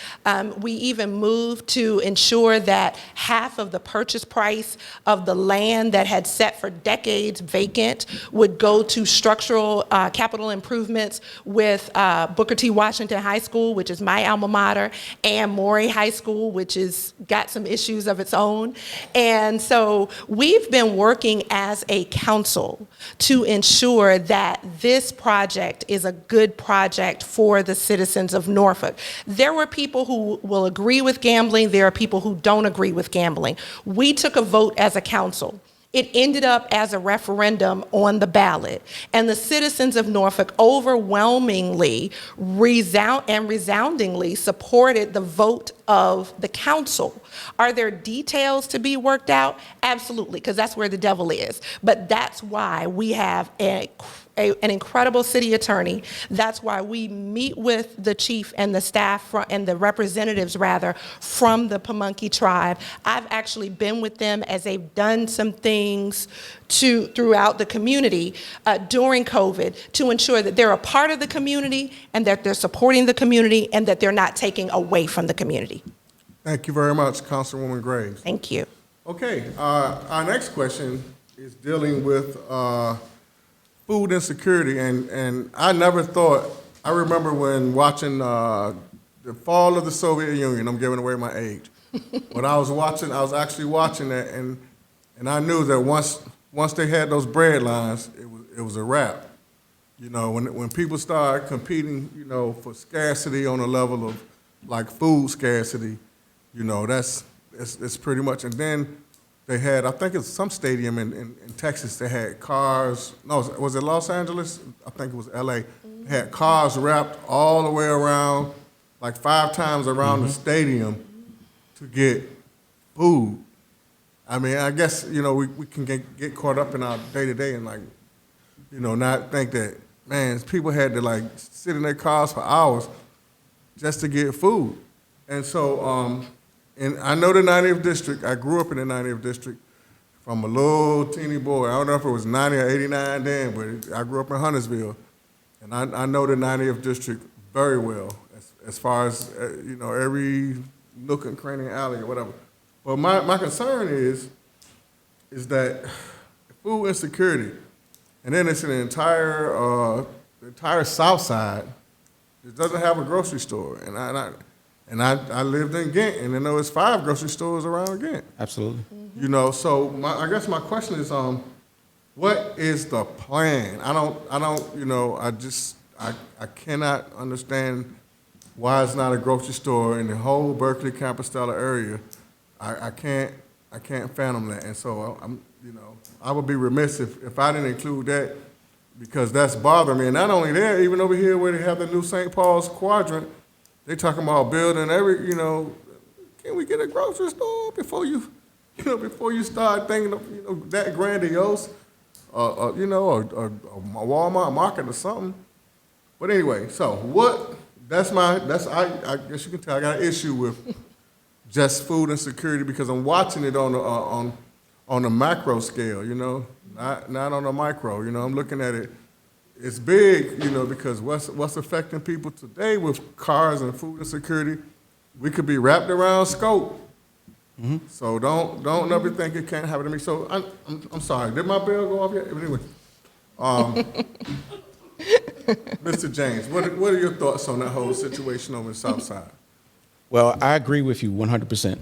We even moved to ensure that half of the purchase price of the land that had sat for decades vacant would go to structural capital improvements with Booker T. Washington High School, which is my alma mater, and Morey High School, which is got some issues of its own. And so we've been working as a council to ensure that this project is a good project for the citizens of Norfolk. There were people who will agree with gambling. There are people who don't agree with gambling. We took a vote as a council. It ended up as a referendum on the ballot, and the citizens of Norfolk overwhelmingly resoundingly supported the vote of the council. Are there details to be worked out? Absolutely, because that's where the devil is. But that's why we have an incredible city attorney. That's why we meet with the chief and the staff and the representatives, rather, from the Pamunkey tribe. I've actually been with them as they've done some things throughout the community during COVID to ensure that they're a part of the community and that they're supporting the community and that they're not taking away from the community. Thank you very much, Councilwoman Graves. Thank you. Okay, our next question is dealing with food insecurity, and I never thought, I remember when watching the fall of the Soviet Union, I'm giving away my age, but I was actually watching that, and I knew that once they had those bread lines, it was a wrap. You know, when people start competing, you know, for scarcity on a level of like food scarcity, you know, it's pretty much. And then they had, I think it's some stadium in Texas, they had cars, no, was it Los Angeles? I think it was LA. They had cars wrapped all the way around, like 5 times around the stadium to get food. I mean, I guess, you know, we can get caught up in our day-to-day and, like, you know, not think that, man, people had to, like, sit in their cars for hours just to get food. And so, and I know the 90th District. I grew up in the 90th District from a little teeny boy. I don't know if it was 90 or 89 then, but I grew up in Huntersville. And I know the 90th District very well as far as, you know, every nook and cranny and alley or whatever. But my concern is that food insecurity, and then it's an entire South Side. It doesn't have a grocery store, and I lived in Ghent, and I know it's 5 grocery stores around Ghent. Absolutely. You know, so I guess my question is, what is the plan? I don't, you know, I cannot understand why it's not a grocery store in the whole Berkeley, Compostela area. I can't fathom that, and so you know, I would be remiss if I didn't include that, because that's bothering me. And not only that, even over here where they have the new St. Paul's quadrant, they talking about building you know, can we get a grocery store before you start thinking of, you know, that grandiose, you know, or a Walmart market or something. But anyway, so I guess you can tell I got an issue with just food insecurity, because I'm watching it on a macro scale, you know, not on a micro. You know, I'm looking at it. It's big, you know, because what's affecting people today with cars and food insecurity, we could be wrapped around scope. Mm-hmm. So don't never think it can't happen to me. So I'm sorry. Did my bell go off yet? Anyway, Mr. James, what are your thoughts on that whole situation over the South Side? Well, I agree with you 100%.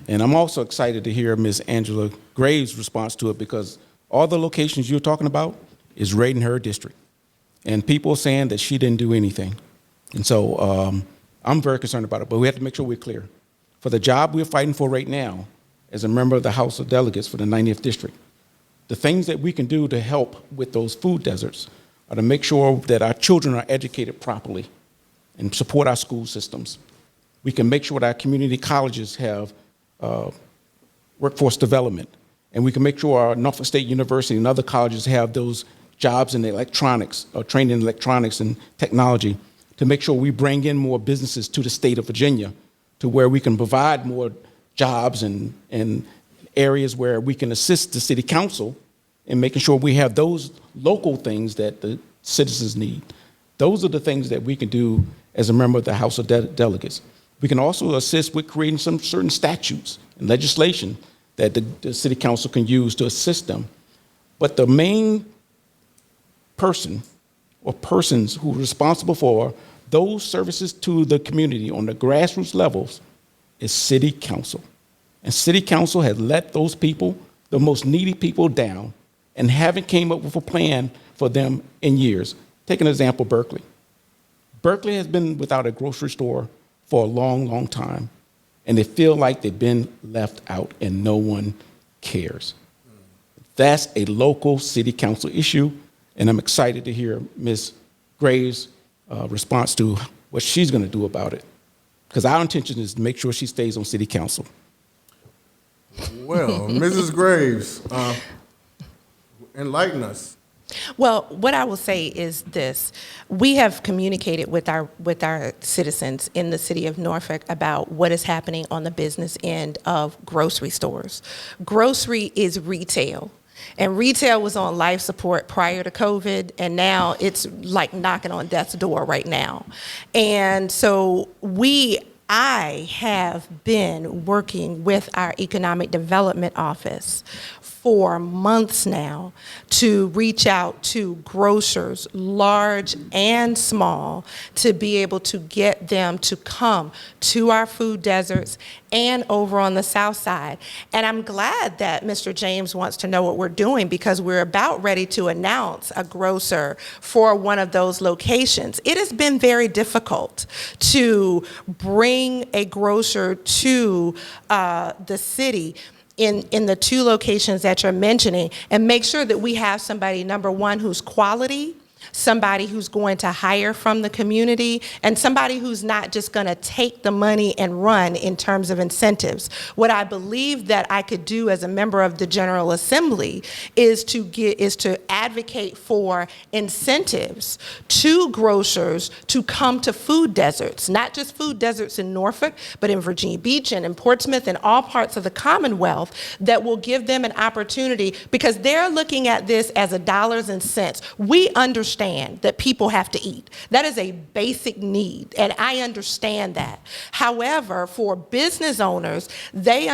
And I'm also excited to hear Ms. Angela Graves' response to it, because all the locations you're talking about is right in her district. And people are saying that she didn't do anything. And so I'm very concerned about it, but we have to make sure we're clear. For the job we're fighting for right now, as a member of the House of Delegates for the 90th District, the things that we can do to help with those food deserts are to make sure that our children are educated properly and support our school systems. We can make sure that our community colleges have workforce development, and we can make sure our Norfolk State University and other colleges have those jobs in electronics, or trained in electronics and technology, to make sure we bring in more businesses to the state of Virginia, to where we can provide more jobs and areas where we can assist the city council in making sure we have those local things that the citizens need. Those are the things that we can do as a member of the House of Delegates. We can also assist with creating some certain statutes and legislation that the city council can use to assist them. But the main person or persons who are responsible for those services to the community on the grassroots levels is city council. And city council has let those people, the most needy people, down, and haven't came up with a plan for them in years. Take an example, Berkeley. Berkeley has been without a grocery store for a long, long time, and they feel like they've been left out and no one cares. That's a local city council issue, and I'm excited to hear Ms. Graves' response to what she's going to do about it. because our intention is to make sure she stays on city council. Well, Mrs. Graves, enlighten us. Well, what I will say is this. We have communicated with our citizens in the city of Norfolk about what is happening on the business end of grocery stores. Grocery is retail. And retail was on life support prior to COVID, and now it's like knocking on death's door right now. And so I have been working with our Economic Development Office for months now to reach out to grocers, large and small, to be able to get them to come to our food deserts and over on the south side. And I'm glad that Mr. James wants to know what we're doing, because we're about ready to announce a grocer for one of those locations. It has been very difficult to bring a grocer to the city in the two locations that you're mentioning, and make sure that we have somebody, number one, who's quality, somebody who's going to hire from the community, and somebody who's not just going to take the money and run in terms of incentives. What I believe that I could do as a member of the General Assembly is to advocate for incentives to grocers to come to food deserts, not just food deserts in Norfolk, but in Virginia Beach and in Portsmouth and all parts of the Commonwealth, that will give them an opportunity, because they're looking at this as a dollars and cents. We understand that people have to eat. That is a basic need, and I understand that. However, for business owners, they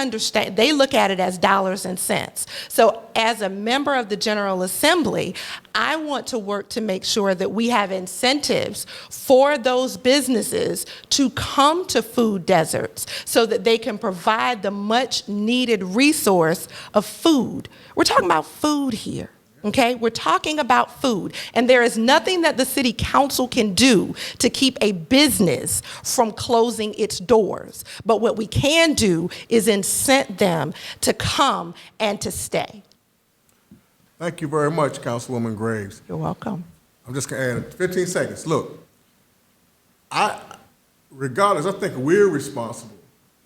look at it as dollars and cents. So as a member of the General Assembly, I want to work to make sure that we have incentives for those businesses to come to food deserts so that they can provide the much needed resource of food. We're talking about food here. Okay, we're talking about food, and there is nothing that the city council can do to keep a business from closing its doors. But what we can do is incent them to come and to stay. Thank you very much, Councilwoman Graves. You're welcome. I'm just going to add 15 seconds. Look, regardless, I think we're responsible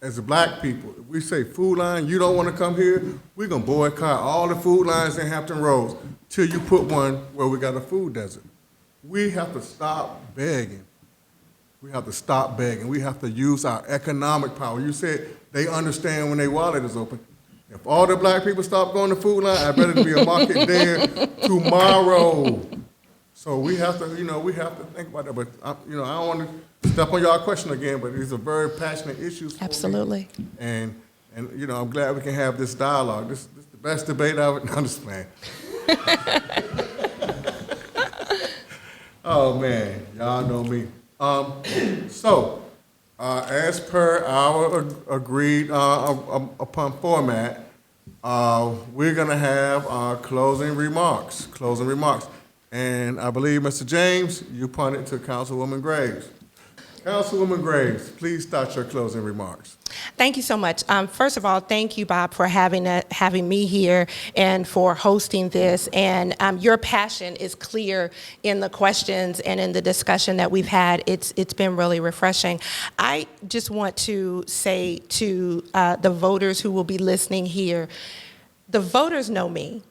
as a black people. If we say food line, you don't want to come here, we're going to boycott all the food lines in Hampton Roads till you put one where we got a food desert. We have to stop begging. We have to stop begging. We have to use our economic power. You said they understand when their wallet is open. If all the black people stop going to food line, I bet it'll be a market there tomorrow. So we have to, we have to think about that. But I don't want to step on y'all question again, but these are very passionate issues. Absolutely. And I'm glad we can have this dialogue. This is the best debate I would understand. Oh man, y'all know me. As per our agreed upon format, we're gonna have our closing remarks. And I believe, Mr. James, you punted to Councilwoman Graves. Councilwoman Graves, please start your closing remarks. Thank you so much. First of all, thank you, Bob, for having me here and for hosting this. And your passion is clear in the questions and in the discussion that we've had. It's been really refreshing. I just want to say to the voters who will be listening here, the voters know me.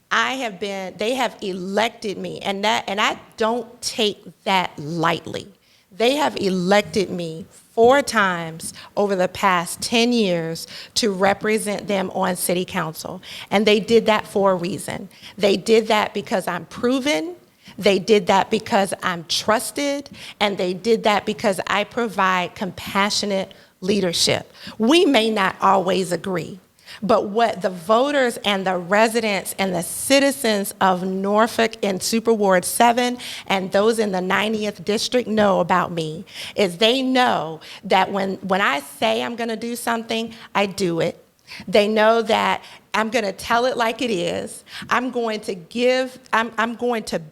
They have elected me, and I don't take that lightly. They have elected me 4 times over the past 10 years to represent them on city council. And they did that for a reason. They did that because I'm proven. They did that because I'm trusted. And they did that because I provide compassionate leadership. We may not always agree. But what the voters and the residents and the citizens of Norfolk in Super Ward 7 and those in the 90th District know about me is they know that when I say I'm going to do something, I do it. They know that I'm going to tell it like it is. I'm going to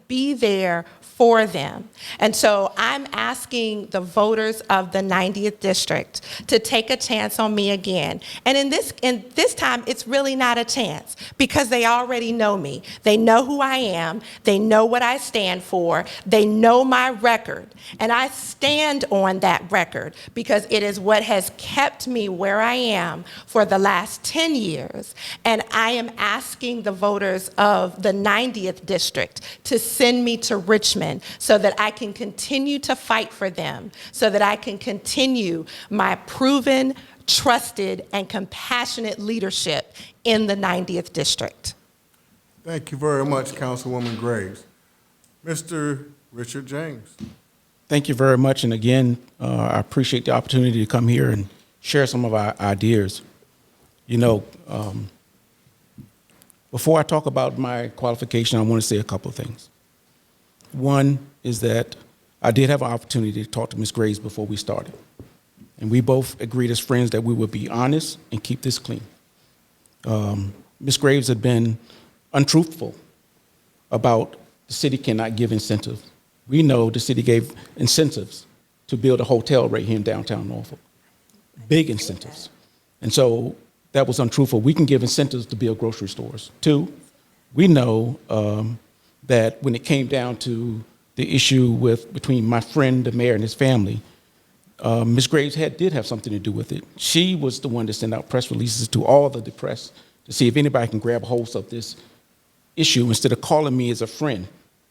be there for them. And so I'm asking the voters of the 90th District to take a chance on me again. And in this time, it's really not a chance because they already know me. They know who I am. They know what I stand for. They know my record. And I stand on that record because it is what has kept me where I am for the last 10 years. And I am asking the voters of the 90th District to send me to Richmond so that I can continue to fight for them, so that I can continue my proven, trusted, and compassionate leadership in the 90th District. Thank you very much, Councilwoman Graves. Mr. Richard James. Thank you very much. And again, I appreciate the opportunity to come here and share some of our ideas. You know, before I talk about my qualification, I want to say a couple of things. One is that I did have an opportunity to talk to Ms. Graves before we started. And we both agreed as friends that we would be honest and keep this clean. Ms. Graves had been untruthful about the city cannot give incentives. We know the city gave incentives to build a hotel right here in downtown Norfolk. Big incentives. And so that was untruthful. We can give incentives to build grocery stores. Two, we know that when it came down to the issue between my friend, the mayor, and his family, Ms. Graves did have something to do with it. She was the one to send out press releases to all the press to see if anybody can grab hold of this issue instead of calling me as a friend,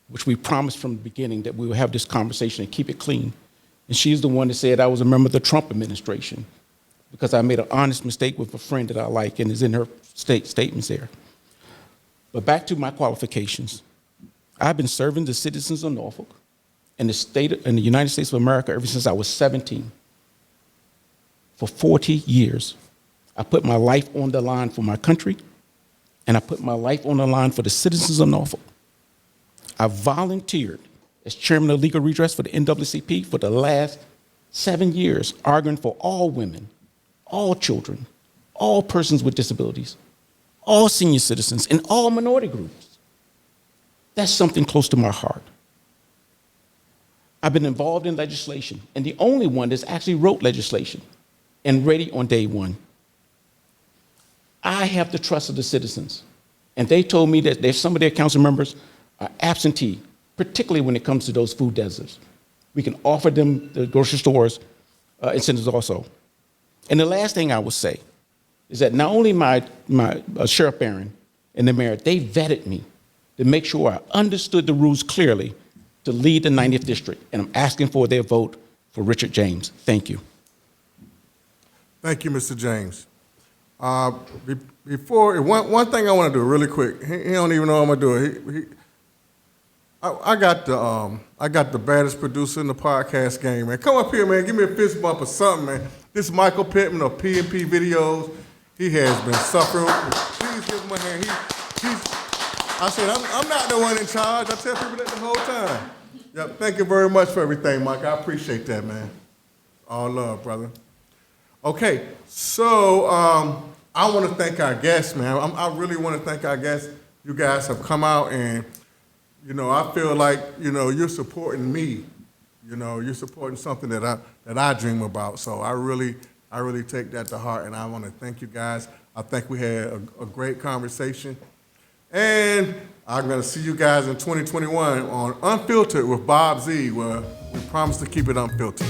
which we promised from the beginning that we would have this conversation and keep it clean. And she's the one that said I was a member of the Trump administration because I made an honest mistake with a friend that I like and is in her statements there. But back to my qualifications. I've been serving the citizens of Norfolk and the United States of America ever since I was 17. For 40 years, I put my life on the line for my country, and I put my life on the line for the citizens of Norfolk. I volunteered as chairman of legal redress for the NAACP for the last 7 years, arguing for all women, all children, all persons with disabilities, all senior citizens, and all minority groups. That's something close to my heart. I've been involved in legislation, and the only one that's actually wrote legislation and ready on day one. I have the trust of the citizens, and they told me that some of their council members are absentee, particularly when it comes to those food deserts. We can offer them the grocery stores incentives also. And the last thing I will say is that not only my Sheriff Barron and the mayor, they vetted me to make sure I understood the rules clearly to lead the 90th District, and I'm asking for their vote for Richard James. Thank you. Thank you, Mr. James. Before, one thing I want to do really quick. He don't even know what I'm gonna do. I got the baddest producer in the podcast game, man. Come up here, man. Give me a fist bump or something, man. This is Michael Pittman of P&P Videos. He has been suffering. Please give him a hand. I said, I'm not the one in charge. I tell people that the whole time. Yep, thank you very much for everything, Mike. I appreciate that, man. All love, brother. Okay, so I want to thank our guests, man. I really want to thank our guests. You guys have come out and, you know, I feel like, you know, you're supporting me. You know, you're supporting something that I dream about. So I really take that to heart, and I want to thank you guys. I think we had a great conversation. And I'm going to see you guys in 2021 on Unfiltered with Bob Z, where we promise to keep it unfiltered.